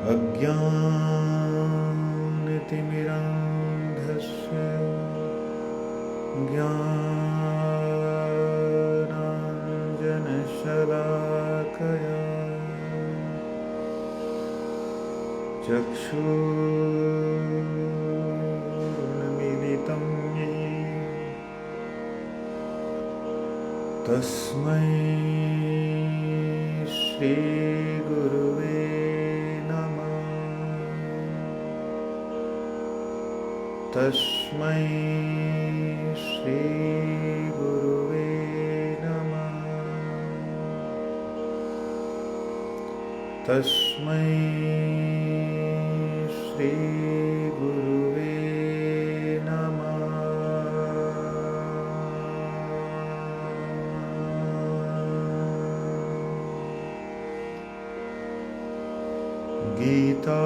अज्ञानतिमिरान्धस्य ज्ञानाञ्जनशलाकया चक्षुरुन्मीलितं येन तस्मै श्रीगुरुवे नमः। तस्मै श्रीगुरुवे नमः। तस्मै श्रीगुरुवे नमः। गीता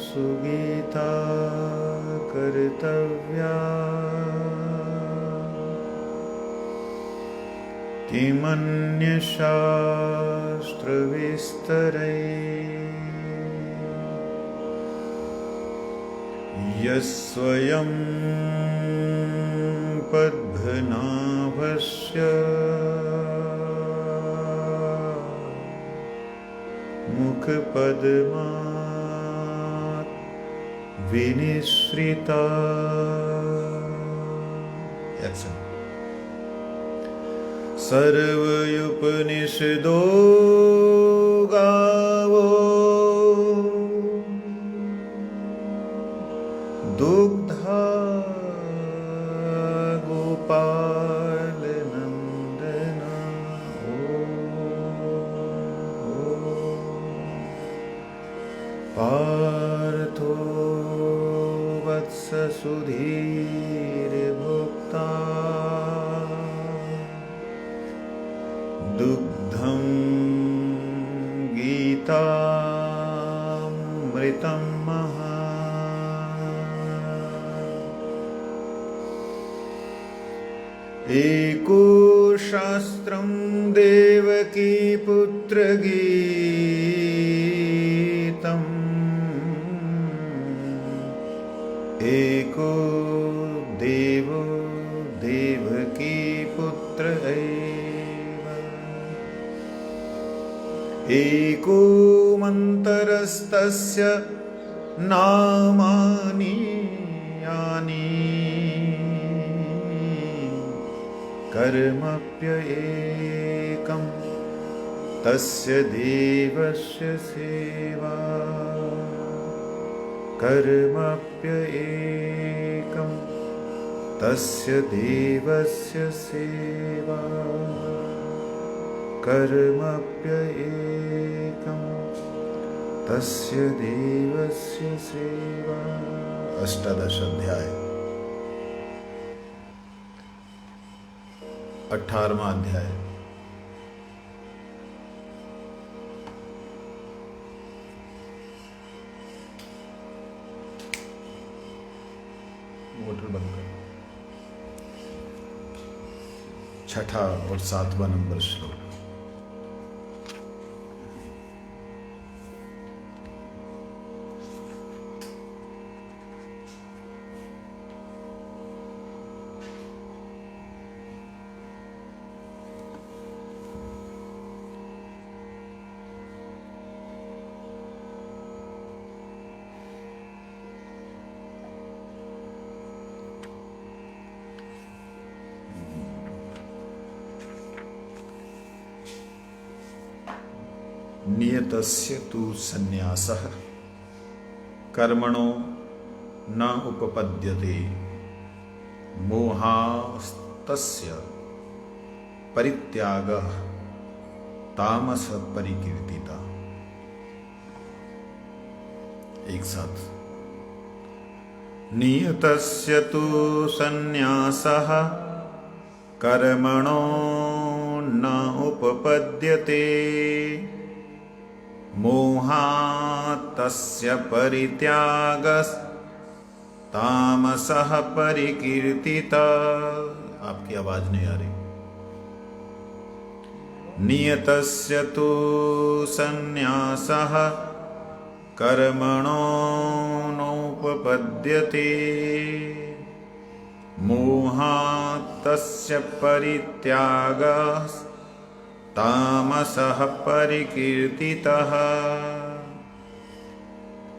सुगीता कर्तव्या किमन्यशास्त्रविस्तरैः यस्वयं पद्मनाभस्य मुखपद्मात् विनिसृता। सर्वोपनिषदो गावो दुग्धा गोपालनन्दना। पार्थो वत्स सुधीर्भोक्ता दुग्धं गीतामृतं महा। एको शास्त्रं देवकी पुत्रगीतम् एको देवो देवकी पुत्र एव। एको मन्तरस्तस्य नामानि यानि कर्मप्येकं तस्य देवस्य सेवा। कर्मप्येकं तस्य देवस्य सेवा। कर्मप्येकं तस्य देवस्य सेवा। अष्टादश अध्याय। 18वां अध्याय। मोटर बंद कर। 6ठा और 7वां नंबर श्लोक। नियतस्य तु संन्यासः कर्मणो न उपपद्यते मोहास्तस्य परित्यागः तामस परिकीर्तिता। एक साथ। नियतस्य तु संन्यासः कर्मणो न उपपद्यते मोहात्तस्य परित्यागस्तामसः परिकीर्तितः। आपकी आवाज नहीं आ रही। नियतस्य तु सन्न्यासः कर्मणो नोपपद्यते मोहात् तस्य परित्यागः तामसः परिकीर्तितः।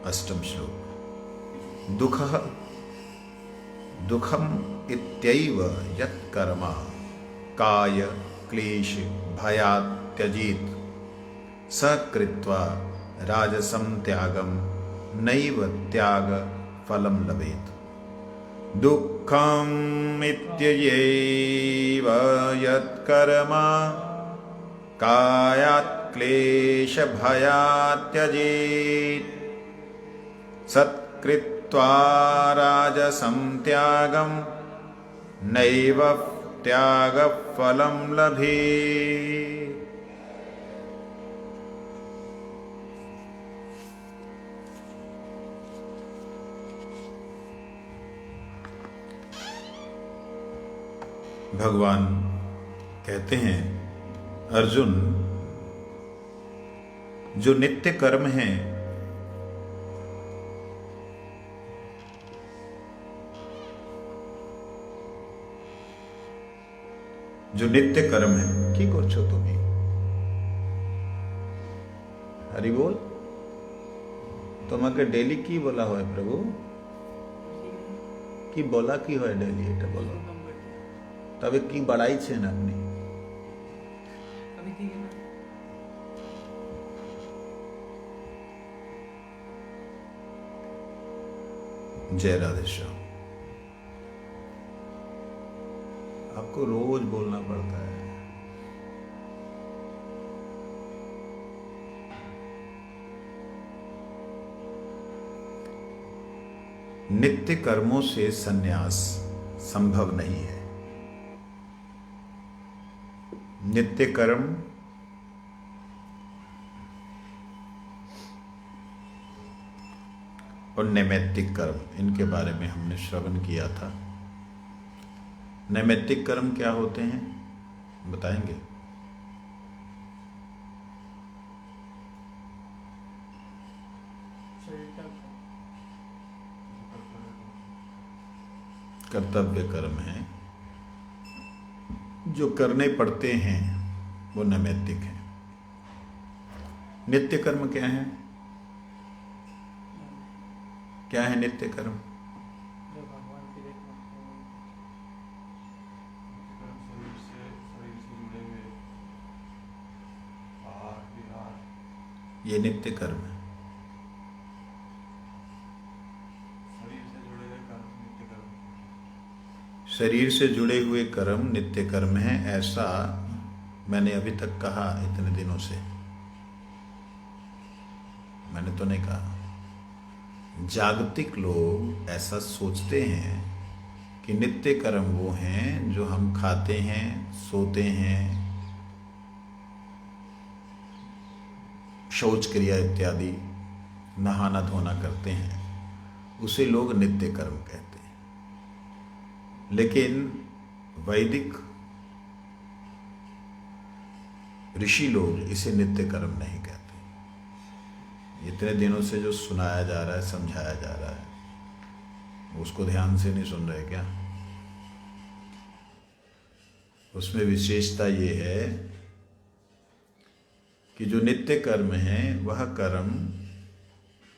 अष्टम श्लोक। दुखम इत्यैव यत् कर्म काय क्लेश भयात् त्यजेत् स कृत्वा राजसं त्यागं नैव त्याग फलं लभेत्। दुःखम् इत्ययैव यत् कर्म कायात् क्लेश भयात् त्यजेत् सत्कृत्वा राजसं त्यागं नैव त्यागफलं लभेत्। भगवान कहते हैं, अर्जुन, जो नित्य कर्म है কি করছো তুমি? হরি বল। তোমাকে ডেলি কি বলা হয় প্রভু? কি বলা কি হয় ডেলি, এটা বলো। তবে কি বাড়াইছেন আপনি? जय राधे श्याम। आपको रोज बोलना पड़ता है। नित्य कर्मों से संन्यास संभव नहीं है। नित्य कर्म और नैमित्तिक कर्म, इनके बारे में हमने श्रवण किया था। नैमित्तिक कर्म क्या होते हैं बताएंगे? कर्तव्य कर्म है, जो करने पड़ते हैं वो नैमित्तिक है। नित्य कर्म क्या है? क्या है नित्य कर्म? ये नित्य कर्म है। शरीर से जुड़े हुए कर्म नित्य कर्म है, ऐसा मैंने अभी तक कहा। इतने दिनों से मैंने तो नहीं कहा। जागतिक लोग ऐसा सोचते हैं कि नित्य कर्म वो हैं जो हम खाते हैं, सोते हैं, शौच क्रिया इत्यादि, नहाना धोना करते हैं, उसे लोग नित्य कर्म कहते हैं। लेकिन वैदिक ऋषि लोग इसे नित्य कर्म नहीं कहते। इतने दिनों से जो सुनाया जा रहा है, समझाया जा रहा है, उसको ध्यान से नहीं सुन रहे क्या? उसमें विशेषता ये है कि जो नित्य कर्म है वह कर्म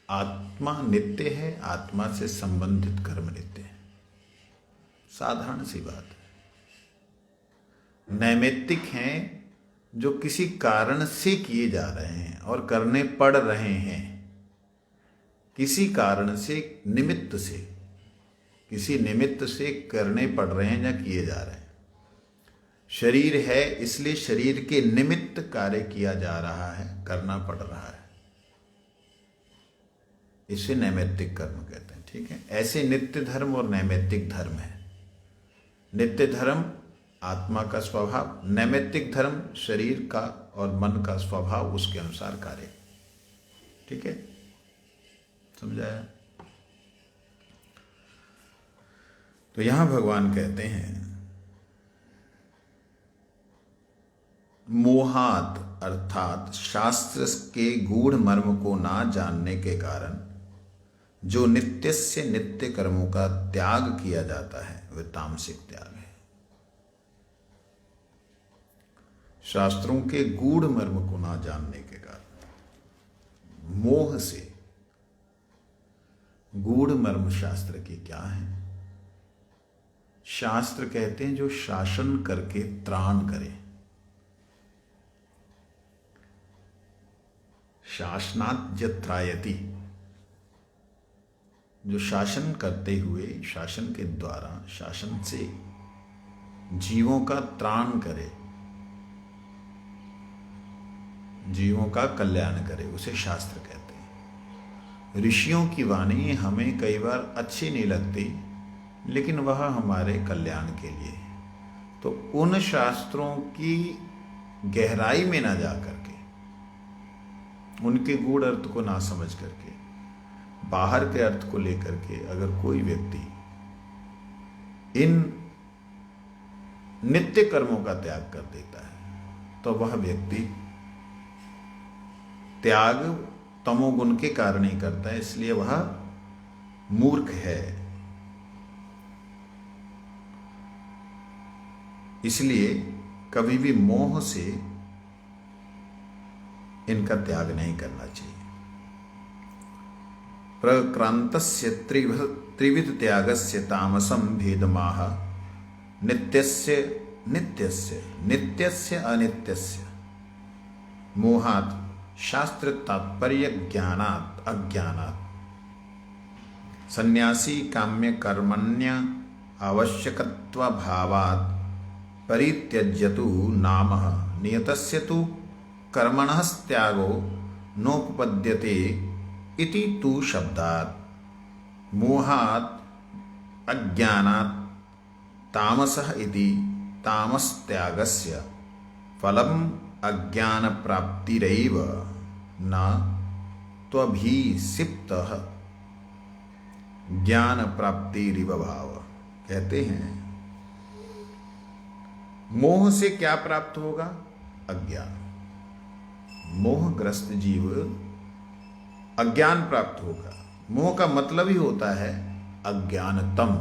आत्मा नित्य है, आत्मा से संबंधित कर्म नित्य है। साधारण सी बात है। नैमित्तिक हैं जो किसी कारण से किए जा रहे हैं और करने पड़ रहे हैं। किसी कारण से, निमित्त से, किसी निमित्त से करने पड़ रहे हैं या किए जा रहे हैं। शरीर है इसलिए शरीर के निमित्त कार्य किया जा रहा है, करना पड़ रहा है। इसे नैमित्तिक कर्म कहते हैं। ठीक है, ऐसे नित्य धर्म और नैमित्तिक धर्म है। नित्य धर्म आत्मा का स्वभाव, नैमित्तिक धर्म शरीर का और मन का स्वभाव, उसके अनुसार कार्य। ठीक है, समझाया? तो यहां भगवान कहते हैं, मोहात अर्थात शास्त्र के गूढ़ मर्म को ना जानने के कारण जो नित्य से नित्य कर्मों का त्याग किया जाता है वह तामसिक त्याग है। शास्त्रों के गूढ़ मर्म को ना जानने के कारण, मोह से, गूढ़ मर्म शास्त्र की क्या है? शास्त्र कहते हैं जो शासन करके त्राण करे। शासनात् त्रायति, जो शासन करते हुए, शासन के द्वारा, शासन से जीवों का त्राण करे, जीवों का कल्याण करे, उसे शास्त्र कहते हैं। ऋषियों की वाणी हमें कई बार अच्छी नहीं लगती, लेकिन वह हमारे कल्याण के लिए। तो उन शास्त्रों की गहराई में ना जा करके, उनके गूढ़ अर्थ को ना समझ करके, बाहर के अर्थ को लेकर के अगर कोई व्यक्ति इन नित्य कर्मों का त्याग कर देता है तो वह व्यक्ति त्याग तमोगुण के कारण ही करता है, इसलिए वह मूर्ख है। इसलिए कभी भी मोह से इनका त्याग नहीं करना चाहिए। प्रक्रांतस्य त्रिविध त्यागस्य तामसं भेदमाह नित्यस्य नित्यस्य नित्यस्य अनित्यस्य मोहात् शास्त्र तात्पर्य ज्ञानात् अज्ञानात् सन्यासी काम्य कर्मण्य आवश्यकत्व भावात् परित्यज्यतु नामः नियतस्य तु कर्मणः त्यागो नोपपद्यते इति तु शब्दात् मोहात् अज्ञानात् तामसः इति तामस्त्यागस्य फलम् अज्ञान प्राप्तिरैव न त्वभिसिप्तः ज्ञान प्राप्तिरिव भाव। कहते हैं मोह से क्या प्राप्त होगा? अज्ञान। मोहग्रस्त जीव अज्ञान प्राप्त होगा। मोह का मतलब ही होता है अज्ञानतम।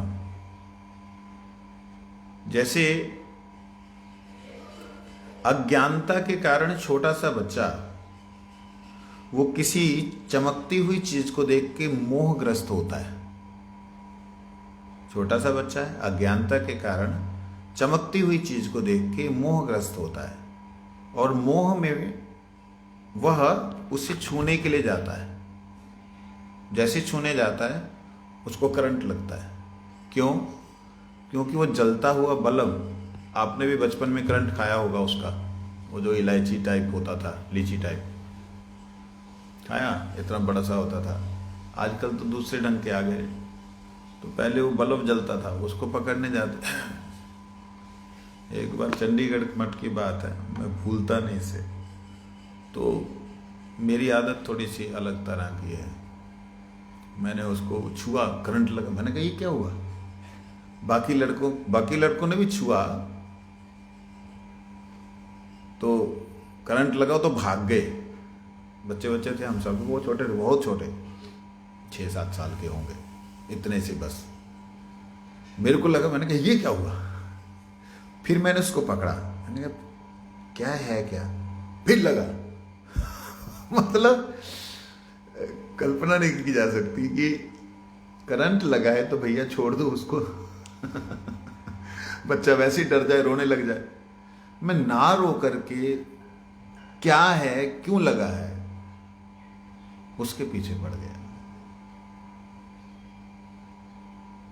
जैसे अज्ञानता के कारण छोटा सा बच्चा वो किसी चमकती हुई चीज को देख के मोहग्रस्त होता है। छोटा सा बच्चा है, अज्ञानता के कारण चमकती हुई चीज को देख के मोहग्रस्त होता है और मोह में वह उसे छूने के लिए जाता है। जैसे छूने जाता है उसको करंट लगता है। क्यों? क्योंकि वो जलता हुआ बल्ब, आपने भी बचपन में करंट खाया होगा उसका, वो जो इलायची टाइप होता था, लीची टाइप खाया, इतना बड़ा सा होता था। आजकल तो दूसरे ढंग के आ गए। तो पहले वो बल्ब जलता था, उसको पकड़ने जाते। एक बार चंडीगढ़ मठ की बात है, मैं भूलता नहीं इसे। तो मेरी आदत थोड़ी सी अलग तरह की है। मैंने उसको छुआ, करंट लगा। मैंने कहा ये क्या हुआ? बाकी लड़कों ने भी छुआ तो करंट लगा तो भाग गए। बच्चे थे हम सब, वो छोटे, बहुत छोटे, 6-7 साल के होंगे, इतने से बस। मेरे को लगा, मैंने कहा ये क्या हुआ? फिर मैंने उसको पकड़ा, मैंने कहा क्या है क्या? फिर लगा। मतलब कल्पना नहीं की जा सकती कि करंट लगा है तो भैया छोड़ दो उसको। बच्चा वैसे ही डर जाए, रोने लग जाए। मैं ना रो करके क्या है, क्यों लगा है, उसके पीछे पड़ गया।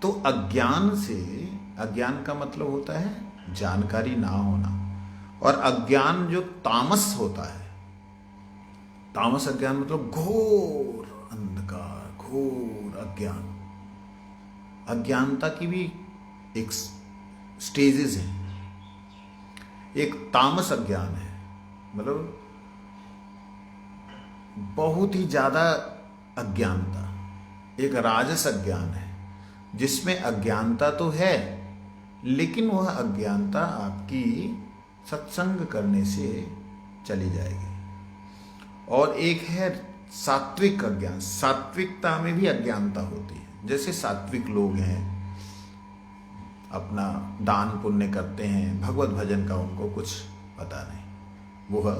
तो अज्ञान से, अज्ञान का मतलब होता है जानकारी ना होना। और अज्ञान जो तामस होता है, तामस अज्ञान मतलब घोर अंधकार, घोर अज्ञान। अज्ञानता की भी एक स्टेजेस हैं। एक तामस अज्ञान है, मतलब बहुत ही ज्यादा अज्ञानता। एक राजस अज्ञान है जिसमें अज्ञानता तो है, लेकिन वह अज्ञानता आपकी सत्संग करने से चली जाएगी। और एक है सात्विक अज्ञान। सात्विकता में भी अज्ञानता होती है। जैसे सात्विक लोग हैं, अपना दान पुण्य करते हैं, भगवत भजन का उनको कुछ पता नहीं, वह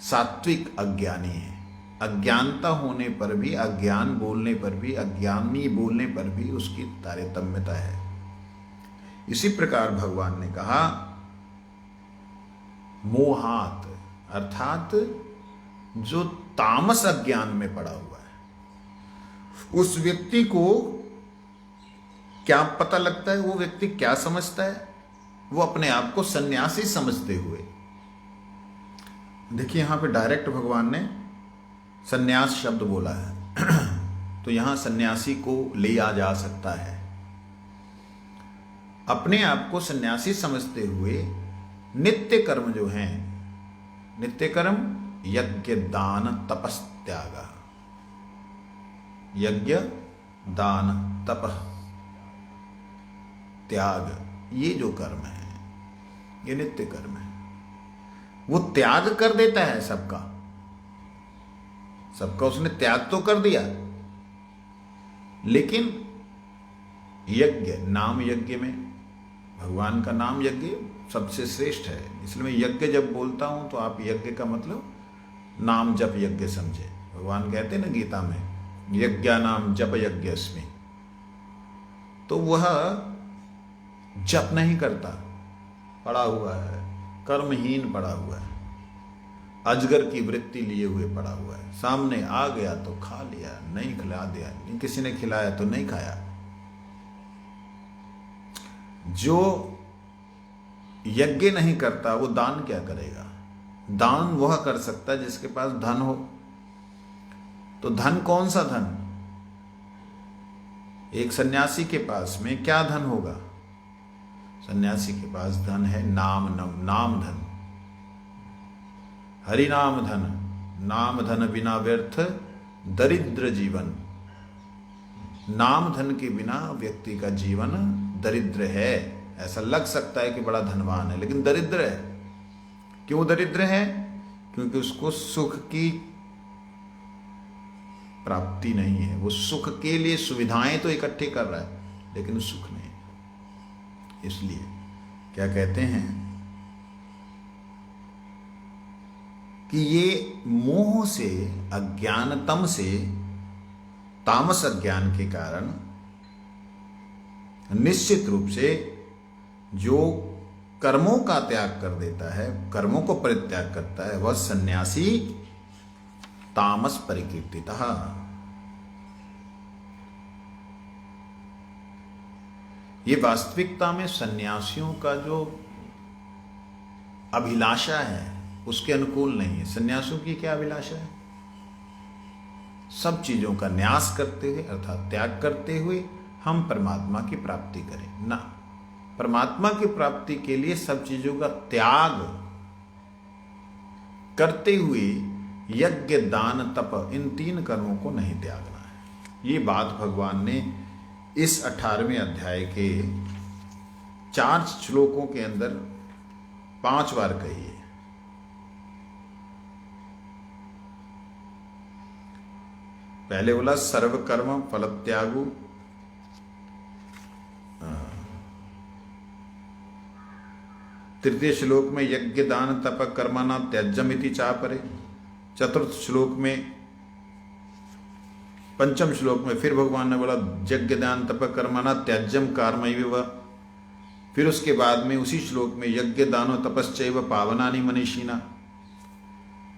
सात्विक अज्ञानी है। अज्ञानता होने पर भी, अज्ञान बोलने पर भी, अज्ञानी बोलने पर भी उसकी तारतम्यता है। इसी प्रकार भगवान ने कहा मोहात, अर्थात जो तामस अज्ञान में पड़ा हुआ है, उस व्यक्ति को क्या पता लगता है, वो व्यक्ति क्या समझता है? वो अपने आप को सन्यासी समझते हुए। देखिए यहां पे डायरेक्ट भगवान ने सन्यास शब्द बोला है तो यहां सन्यासी को लिया जा सकता है। अपने आप को सन्यासी समझते हुए नित्य कर्म जो हैं, नित्य कर्म यज्ञ दान तपस त्याग, यज्ञ दान तप त्याग, ये जो कर्म है ये नित्य कर्म है। वो त्याग कर देता है सबका, सबका उसने त्याग तो कर दिया, लेकिन यज्ञ, नाम यज्ञ में भगवान का नाम यज्ञ सबसे श्रेष्ठ है। इसलिए मैं यज्ञ जब बोलता हूं तो आप यज्ञ का मतलब नाम जप यज्ञ समझे। भगवान कहते हैं ना गीता में, यज्ञा नाम जप यज्ञस्मि। तो वह जप नहीं करता, पड़ा हुआ है, कर्महीन पड़ा हुआ है, अजगर की वृत्ति लिए हुए पड़ा हुआ है। सामने आ गया तो खा लिया, नहीं खिला दिया, नहीं किसी ने खिलाया तो नहीं खाया। जो यज्ञ नहीं करता वो दान क्या करेगा? दान वह कर सकता है जिसके पास धन हो। तो धन कौन सा धन? एक सन्यासी के पास में क्या धन होगा? सन्यासी के पास धन है नाम धन, हरि नाम धन। नाम धन बिना व्यर्थ दरिद्र जीवन। नाम धन के बिना व्यक्ति का जीवन दरिद्र है। ऐसा लग सकता है कि बड़ा धनवान है, लेकिन दरिद्र है। क्यों दरिद्र है? क्योंकि उसको सुख की प्राप्ति नहीं है। वो सुख के लिए सुविधाएं तो इकट्ठी कर रहा है, लेकिन सुख नहीं है। इसलिए क्या कहते हैं कि ये मोह से, अज्ञानतम से, तामस अज्ञान के कारण निश्चित रूप से जो कर्मों का त्याग कर देता है, कर्मों को परित्याग करता है, वह सन्यासी तामस परिकीर्तितः। ये वास्तविकता में सन्यासियों का जो अभिलाषा है उसके अनुकूल नहीं है। सन्यासियों की क्या अभिलाषा है? सब चीजों का न्यास करते हुए, अर्थात त्याग करते हुए हम परमात्मा की प्राप्ति करें। ना, परमात्मा की प्राप्ति के लिए सब चीजों का त्याग करते हुए यज्ञ दान तप, इन 3 कर्मों को नहीं त्यागना है। ये बात भगवान ने इस 18वें अध्याय के 4 श्लोकों के अंदर 5 बार कही है। पहले बोला सर्वकर्म फलत्यागु, तृतीय श्लोक में यज्ञ दान तप कर्मणा त्यज्यमिति चापरे, चतुर्थ श्लोक में, 5वें श्लोक में फिर भगवान ने बोला यज्ञ दान तप कर्मणा त्याज्यम कर्मैव। फिर उसके बाद में उसी श्लोक में यज्ञ दानो तपश्चैव पावनानि मनीषिणा।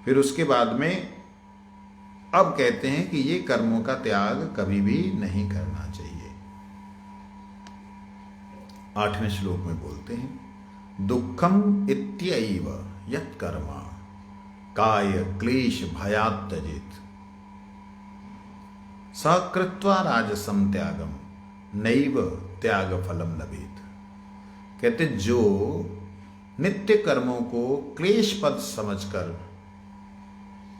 फिर उसके बाद में अब कहते हैं कि ये कर्मों का त्याग कभी भी नहीं करना चाहिए। 8वें श्लोक में बोलते हैं दुखम इत्यैव यत् कर्म काय क्लेश भयात् त्यजेत् सकृत्वा राजसं त्यागम नैव त्याग फलम लभेत। कहते जो नित्य कर्मों को क्लेश पद समझकर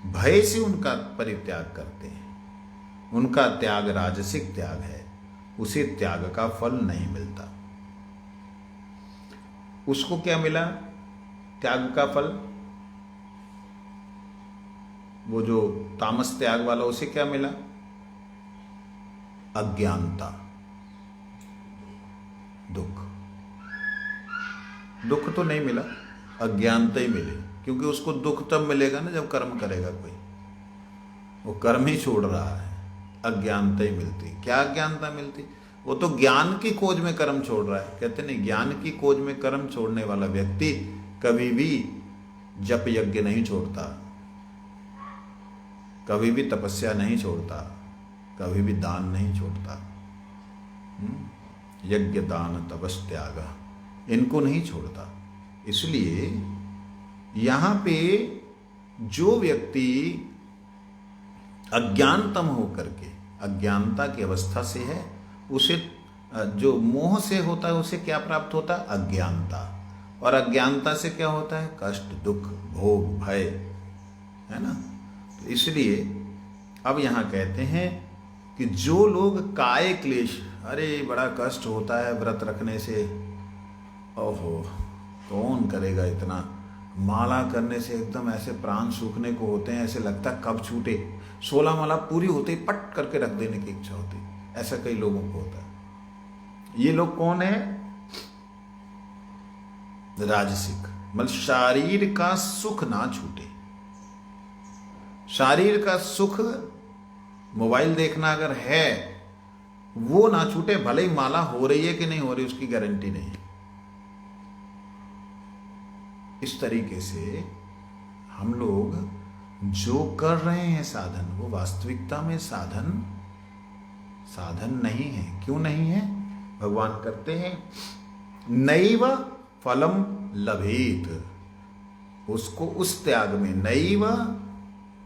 भय से उनका परित्याग करते हैं, उनका त्याग राजसिक त्याग है, उसे त्याग का फल नहीं मिलता। उसको क्या मिला? त्याग का फल, वो जो तामस त्याग वाला, उसे क्या मिला? अज्ञानता, दुख। दुख तो नहीं मिला, अज्ञानता ही मिली, क्योंकि उसको दुख तब मिलेगा ना जब कर्म करेगा कोई। वो कर्म ही छोड़ रहा है, अज्ञानता ही मिलती। क्या अज्ञानता मिलती? वो तो ज्ञान की खोज में कर्म छोड़ रहा है। कहते नहीं, ज्ञान की खोज में कर्म छोड़ने वाला व्यक्ति कभी भी जप यज्ञ नहीं छोड़ता, कभी भी तपस्या नहीं छोड़ता, कभी भी दान नहीं छोड़ता। यज्ञ दान तपस त्याग, इनको नहीं छोड़ता। इसलिए यहां पे जो व्यक्ति अज्ञानतम होकर के, अज्ञानता की अवस्था से है, उसे जो मोह से होता है उसे क्या प्राप्त होता है? अज्ञानता। और अज्ञानता से क्या होता है? कष्ट, दुख, भोग, भय, है ना। तो इसलिए अब यहां कहते हैं कि जो लोग काय क्लेश, अरे बड़ा कष्ट होता है व्रत रखने से, ओहो कौन करेगा इतना, माला करने से एकदम ऐसे प्राण सूखने को होते हैं, ऐसे लगता है कब छूटे, 16 माला पूरी होते ही पट करके रख देने की इच्छा होती, ऐसा कई लोगों को होता है। ये लोग कौन है? राजसिक, मतलब शरीर का सुख ना छूटे। शरीर का सुख, मोबाइल देखना अगर है, वो ना छूटे, भले ही माला हो रही है कि नहीं हो रही उसकी गारंटी नहीं। इस तरीके से हम लोग जो कर रहे हैं साधन, वो वास्तविकता में साधन नहीं है। क्यों नहीं है? भगवान करते हैं नैव फलम लभेत, उसको उस त्याग में, नैव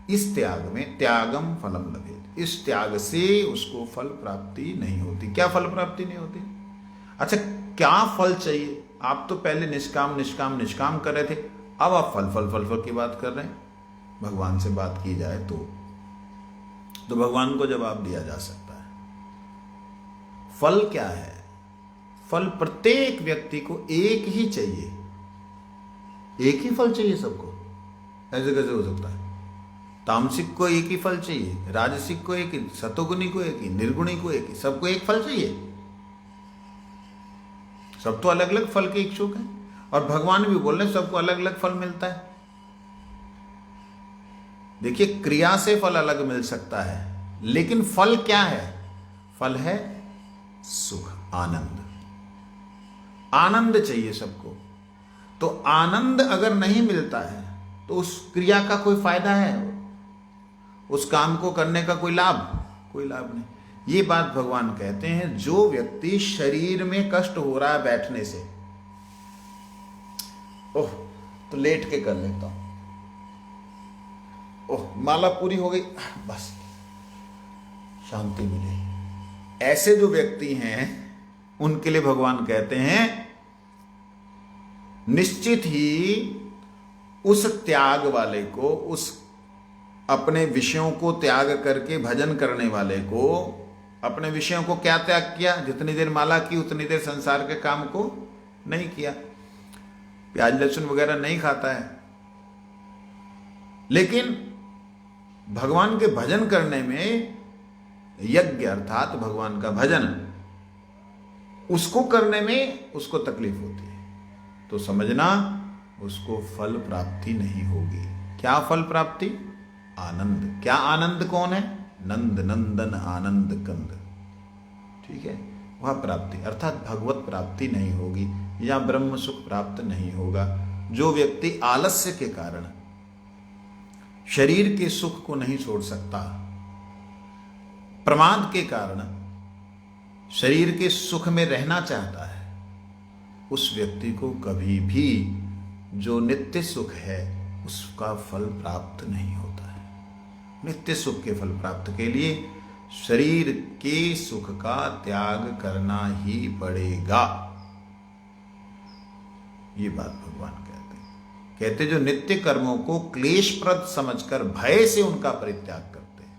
इस त्याग में, त्यागम फलम लभेत, इस त्याग से उसको फल प्राप्ति नहीं होती। क्या फल प्राप्ति नहीं होती? अच्छा, क्या फल चाहिए? आप तो पहले निष्काम निष्काम निष्काम कर रहे थे, अब आप फल फल फल फल की बात कर रहे हैं। भगवान से बात की जाए तो भगवान को जवाब दिया जा सकता है। फल क्या है? फल प्रत्येक व्यक्ति को एक ही चाहिए, एक ही फल चाहिए सबको। ऐसे कैसे हो सकता है? तामसिक को एक ही फल चाहिए, राजसिक को एक ही, सतोगुणी को एक ही, निर्गुणी को एक ही, सबको एक फल चाहिए। सब तो अलग अलग फल के इच्छुक हैं, और भगवान भी बोल रहे हैं सबको अलग अलग फल मिलता है। देखिए, क्रिया से फल अलग मिल सकता है, लेकिन फल क्या है? फल है सुख, आनंद। आनंद चाहिए सबको। तो आनंद अगर नहीं मिलता है तो उस क्रिया का कोई फायदा है? उस काम को करने का कोई लाभ नहीं। ये बात भगवान कहते हैं, जो व्यक्ति शरीर में कष्ट हो रहा है बैठने से, ओह तो लेट के कर लेता हूं, ओह माला पूरी हो गई, बस शांति मिले, ऐसे जो व्यक्ति हैं उनके लिए भगवान कहते हैं निश्चित ही उस त्याग वाले को, उस अपने विषयों को त्याग करके भजन करने वाले को, अपने विषयों को क्या त्याग किया? जितनी देर माला की उतनी देर संसार के काम को नहीं किया, प्याज लहसुन वगैरह नहीं खाता है, लेकिन भगवान के भजन करने में, यज्ञ अर्थात भगवान का भजन, उसको करने में उसको तकलीफ होती है, तो समझना उसको फल प्राप्ति नहीं होगी। क्या फल प्राप्ति? आनंद। क्या आनंद? कौन है? नंद नंदन आनंद कंद, ठीक है, वह प्राप्ति अर्थात भगवत प्राप्ति नहीं होगी, या ब्रह्म सुख प्राप्त नहीं होगा। जो व्यक्ति आलस्य के कारण शरीर के सुख को नहीं छोड़ सकता, प्रमाद के कारण शरीर के सुख में रहना चाहता है, उस व्यक्ति को कभी भी जो नित्य सुख है उसका फल प्राप्त नहीं होता है। नित्य सुख के फल प्राप्त के लिए शरीर के सुख का त्याग करना ही पड़ेगा। ये बात भगवान कहते जो नित्य कर्मों को क्लेशप्रद समझकर भय से उनका परित्याग करते हैं,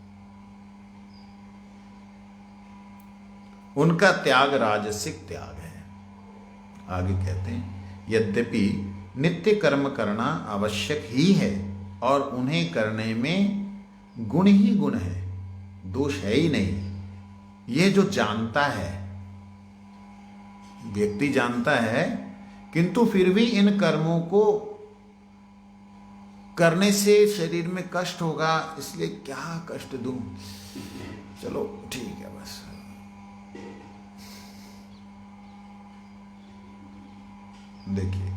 उनका त्याग राजसिक त्याग है। आगे कहते हैं, यद्यपि नित्य कर्म करना आवश्यक ही है और उन्हें करने में गुण ही गुण है, दोष है ही नहीं। यह जो जानता है, व्यक्ति जानता है, किंतु फिर भी इन कर्मों को करने से शरीर में कष्ट होगा, इसलिए क्या कष्ट दूं, चलो ठीक है बस। देखिए,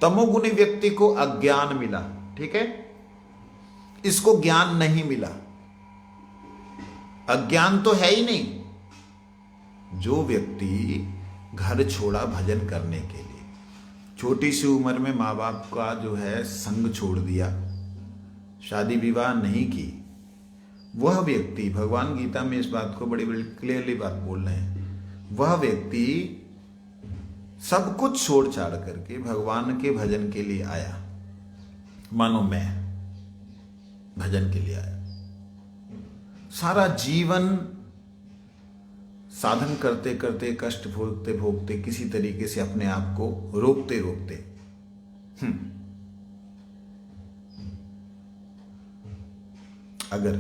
तमोगुणी व्यक्ति को अज्ञान मिला, ठीक है, इसको ज्ञान नहीं मिला। अज्ञान तो है ही नहीं। जो व्यक्ति घर छोड़ा भजन करने के लिए, छोटी सी उम्र में माँ बाप का जो है संग छोड़ दिया, शादी विवाह नहीं की, वह व्यक्ति, भगवान गीता में इस बात को बड़ी बड़ी क्लियरली बात बोल रहे हैं, वह व्यक्ति सब कुछ छोड़ छाड़ करके भगवान के भजन के लिए आया। मानो मैं भजन के लिए आया, सारा जीवन साधन करते करते, कष्ट भोगते भोगते, किसी तरीके से अपने आप को रोकते रोकते अगर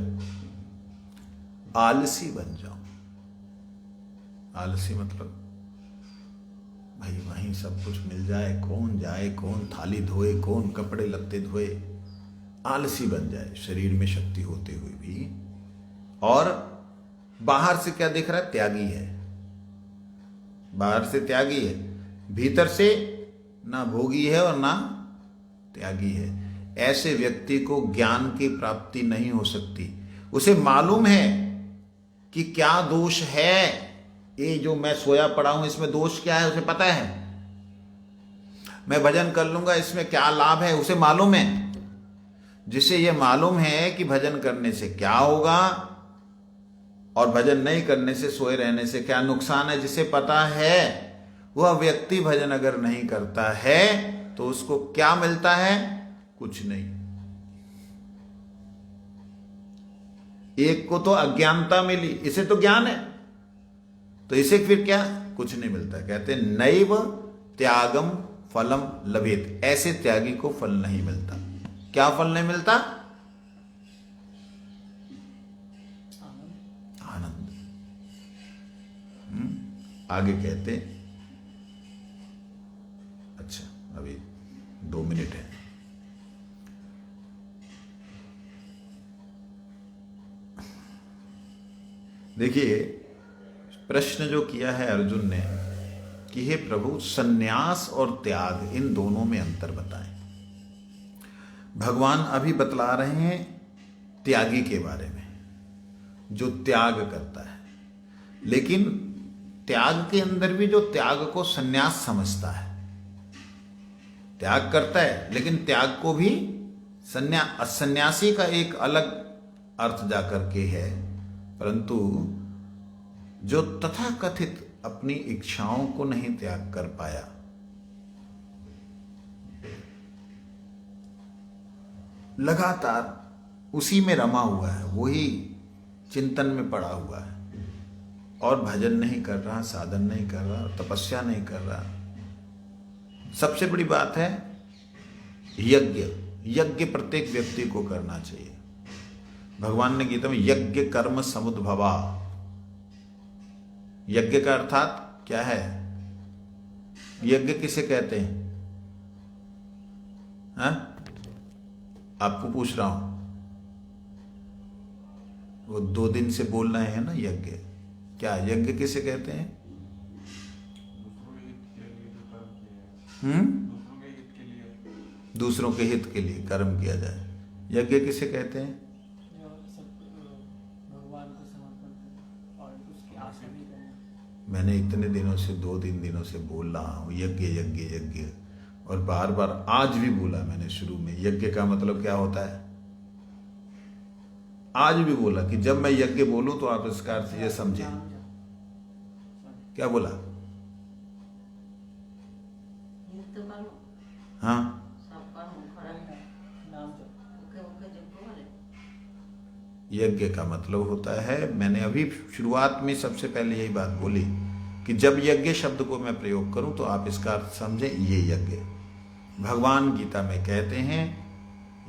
आलसी बन जाऊं, आलसी मतलब भाई वहीं सब कुछ मिल जाए, कौन जाए, कौन थाली धोए, कौन कपड़े लत्ते धोए, आलसी बन जाए शरीर में शक्ति होते हुए भी, और बाहर से क्या दिख रहा है, त्यागी है, बाहर से त्यागी है, भीतर से ना भोगी है और ना त्यागी है, ऐसे व्यक्ति को ज्ञान की प्राप्ति नहीं हो सकती। उसे मालूम है कि क्या दोष है, ये जो मैं सोया पड़ा हूं इसमें दोष क्या है, उसे पता है। मैं भजन कर लूंगा इसमें क्या लाभ है, उसे मालूम है। जिसे ये मालूम है कि भजन करने से क्या होगा और भजन नहीं करने से, सोए रहने से क्या नुकसान है, जिसे पता है, वह व्यक्ति भजन अगर नहीं करता है तो उसको क्या मिलता है, कुछ नहीं। एक को तो अज्ञानता मिली, इसे तो ज्ञान है, तो इसे फिर क्या, कुछ नहीं मिलता। कहते नैव त्यागम फलम लभेत, ऐसे त्यागी को फल नहीं मिलता। क्या फल नहीं मिलता, आनंद। आगे कहते, अच्छा अभी 2 मिनट है। देखिए, प्रश्न जो किया है अर्जुन ने कि हे प्रभु, सन्यास और त्याग इन दोनों में अंतर बताएं। भगवान अभी बतला रहे हैं त्यागी के बारे में, जो त्याग करता है, लेकिन त्याग के अंदर भी जो त्याग को सन्यास समझता है, त्याग करता है लेकिन त्याग को भी सन्यासी का एक अलग अर्थ जाकर के है, परंतु जो तथाकथित अपनी इच्छाओं को नहीं त्याग कर पाया, लगातार उसी में रमा हुआ है, वही चिंतन में पड़ा हुआ है और भजन नहीं कर रहा, साधन नहीं कर रहा, तपस्या नहीं कर रहा। सबसे बड़ी बात है यज्ञ। यज्ञ प्रत्येक व्यक्ति को करना चाहिए। भगवान ने गीता में यज्ञ कर्म समुद्भवा, यज्ञ का अर्थात क्या है, यज्ञ किसे कहते हैं, हाँ? आपको पूछ रहा हूं, वो 2 दिन से बोल रहे हैं ना यज्ञ, क्या यज्ञ किसे कहते हैं? दूसरों के हित के लिए कर्म किया जाए, यज्ञ किसे कहते हैं? मैंने इतने दिनों से 2-3 दिनों से बोल रहा हूं यज्ञ यज्ञ यज्ञ, और बार बार आज भी बोला मैंने शुरू में, यज्ञ का मतलब क्या होता है, आज भी बोला कि जब मैं यज्ञ बोलूं तो आप इसका अर्थ ये समझे। क्या बोला? हाँ, यज्ञ का मतलब होता है, मैंने अभी शुरुआत में सबसे पहले यही बात बोली कि जब यज्ञ शब्द को मैं प्रयोग करूं तो आप इसका अर्थ समझें, ये यज्ञ। भगवान गीता में कहते हैं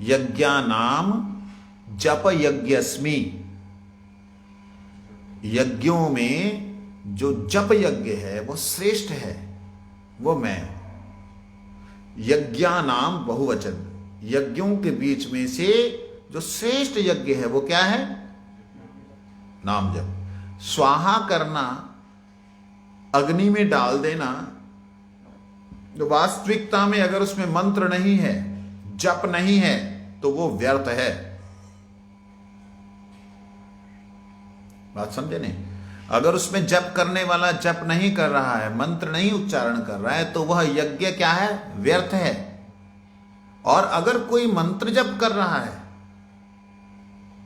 यज्ञानाम जप यज्ञस्मि, यज्ञों में जो जप यज्ञ है वो श्रेष्ठ है, वो मैं। यज्ञानाम बहुवचन, यज्ञों के बीच में से जो श्रेष्ठ यज्ञ है वो क्या है? नाम जप। स्वाहा करना, अग्नि में डाल देना, तो वास्तविकता में अगर उसमें मंत्र नहीं है, जप नहीं है, तो वो व्यर्थ है। बात समझे नहीं? अगर उसमें जप करने वाला जप नहीं कर रहा है, मंत्र नहीं उच्चारण कर रहा है, तो वह यज्ञ क्या है? व्यर्थ है। और अगर कोई मंत्र जप कर रहा है,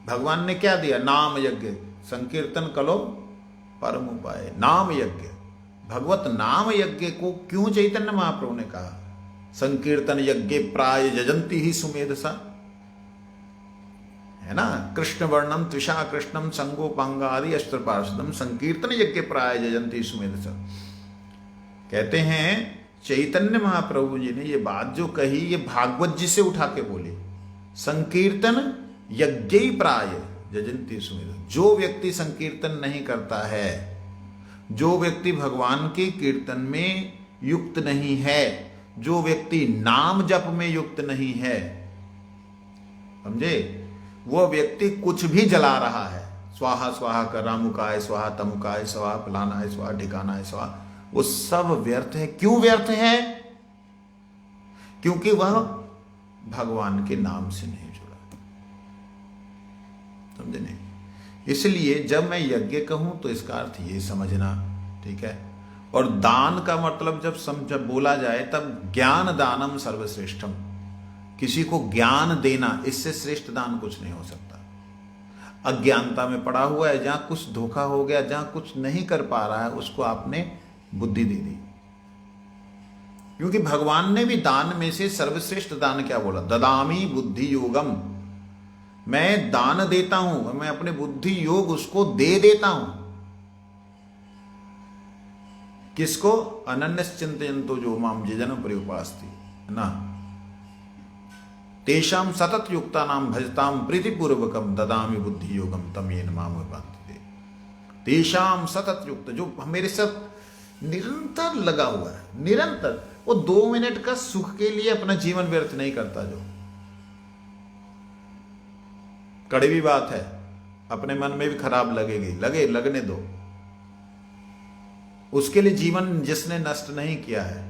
भगवान ने क्या दिया? नाम यज्ञ, संकीर्तन कलो परम उपाय, नाम यज्ञ। भगवत नाम यज्ञ को क्यों चैतन्य महाप्रभु ने कहा संकीर्तन यज्ञ प्राय जजंती ही सुमेधसा, है ना? कृष्ण वर्णम त्विषा कृष्णम संगोपांगादि अस्त्र पार्षदम संकीर्तन यज्ञ प्राय जजंती सुमेधसा। कहते हैं चैतन्य महाप्रभु जी ने ये बात जो कही, ये भागवत जी से उठा के बोली। संकीर्तन यज्ञ प्राय जजंती सुमेधसा। जो व्यक्ति संकीर्तन नहीं करता है, जो व्यक्ति भगवान के कीर्तन में युक्त नहीं है, जो व्यक्ति नाम जप में युक्त नहीं है, समझे, वो व्यक्ति कुछ भी जला रहा है, स्वाहा स्वाहा कर रामुकाय स्वाहा तमुकाय स्वाहा फलाना है स्वाहा ठिकाना है स्वाहा, वो सब व्यर्थ है। क्यों व्यर्थ है? क्योंकि वह भगवान के नाम से नहीं जुड़ा, समझे नहीं? इसलिए जब मैं यज्ञ कहूं तो इसका अर्थ ये समझना, ठीक है? और दान का मतलब जब बोला जाए तब ज्ञान दानम सर्वश्रेष्ठम, किसी को ज्ञान देना, इससे श्रेष्ठ दान कुछ नहीं हो सकता। अज्ञानता में पड़ा हुआ है, जहां कुछ धोखा हो गया, जहां कुछ नहीं कर पा रहा है, उसको आपने बुद्धि दे दी। क्योंकि भगवान ने भी दान में से सर्वश्रेष्ठ दान क्या बोला? ददामी बुद्धि योगम, मैं दान देता हूं, मैं अपने बुद्धि योग उसको दे देता हूं। किसको? अनन्यश्चिन्तयन्तो जो माम ये जन पर्युपास्ति, ना तेषाम सतत युक्ता नाम भजताम प्रीतिपूर्वकम ददामी बुद्धि योगम तम येन माम उपान्ति। तेषाम सतत युक्त, जो मेरे साथ निरंतर लगा हुआ है, निरंतर, वो 2 मिनट का सुख के लिए अपना जीवन व्यर्थ नहीं करता। जो कड़वी बात है, अपने मन में भी खराब लगेगी, लगने दो। उसके लिए जीवन जिसने नष्ट नहीं किया है,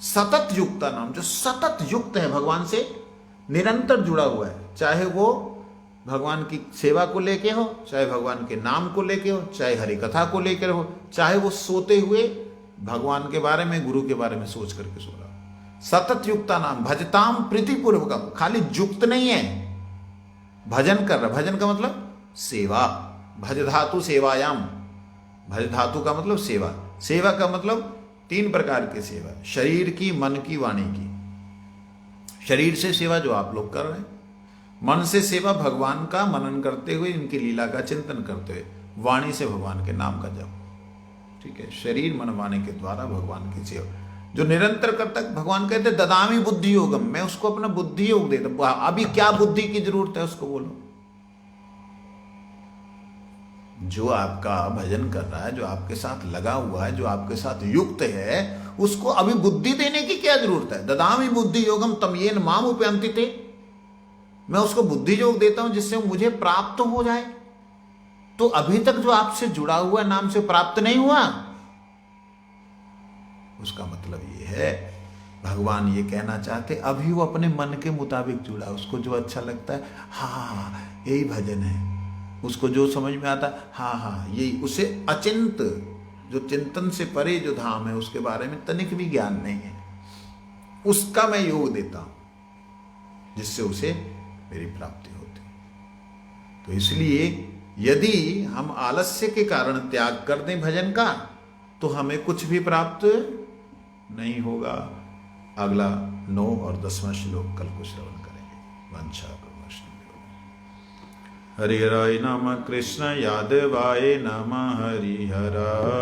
सतत युक्ता नाम, जो सतत युक्त है, भगवान से निरंतर जुड़ा हुआ है, चाहे वो भगवान की सेवा को लेके हो, चाहे भगवान के नाम को लेके हो, चाहे हरि कथा को लेकर हो, चाहे वो सोते हुए भगवान के बारे में, गुरु के बारे में सोच करके सो रहा हो। सतत युक्ता नाम भजताम प्रीतिपूर्वकम, खाली युक्त नहीं है, भजन कर रहा। भजन का मतलब सेवा, भज धातु सेवायाम, भज धातु का मतलब सेवा। सेवा का मतलब 3 प्रकार की सेवा, शरीर की, मन की, वाणी की। शरीर से सेवा जो आप लोग कर रहे हैं, मन से सेवा भगवान का मनन करते हुए, इनकी लीला का चिंतन करते हुए, वाणी से भगवान के नाम का जप, ठीक है? शरीर मन वाणी के द्वारा भगवान की सेवा जो निरंतर करता। भगवान कहते ददामी बुद्धि योगम, मैं उसको अपना बुद्धि योग देता। अभी क्या बुद्धि की जरूरत है उसको बोलो। जो आपका भजन कर रहा है, जो आपके साथ लगा हुआ है, जो आपके साथ युक्त है, उसको अभी बुद्धि देने की क्या जरूरत है? ददामी बुद्धि योगम तम येन माम उपयंति थे, मैं उसको बुद्धि योग देता हूं जिससे मुझे प्राप्त हो जाए। तो अभी तक जो आपसे जुड़ा हुआ नाम से प्राप्त नहीं हुआ, उसका मतलब ये है, भगवान ये कहना चाहते अभी वो अपने मन के मुताबिक जुड़ा, उसको जो अच्छा लगता है, हाँ यही भजन है, उसको जो समझ में आता है, हाँ यही, उसे अचिंत, जो चिंतन से परे जो धाम है, उसके बारे में तनिक भी ज्ञान नहीं है, उसका मैं योग देता हूं जिससे उसे मेरी प्राप्ति होती। तो इसलिए यदि हम आलस्य के कारण त्याग कर दें भजन का, तो हमें कुछ भी प्राप्त नहीं होगा। अगला 9 और 10वां श्लोक कल को श्रवण करेंगे। वंशा हरिहराय नमः कृष्ण यादवाय नमः हरिहराय।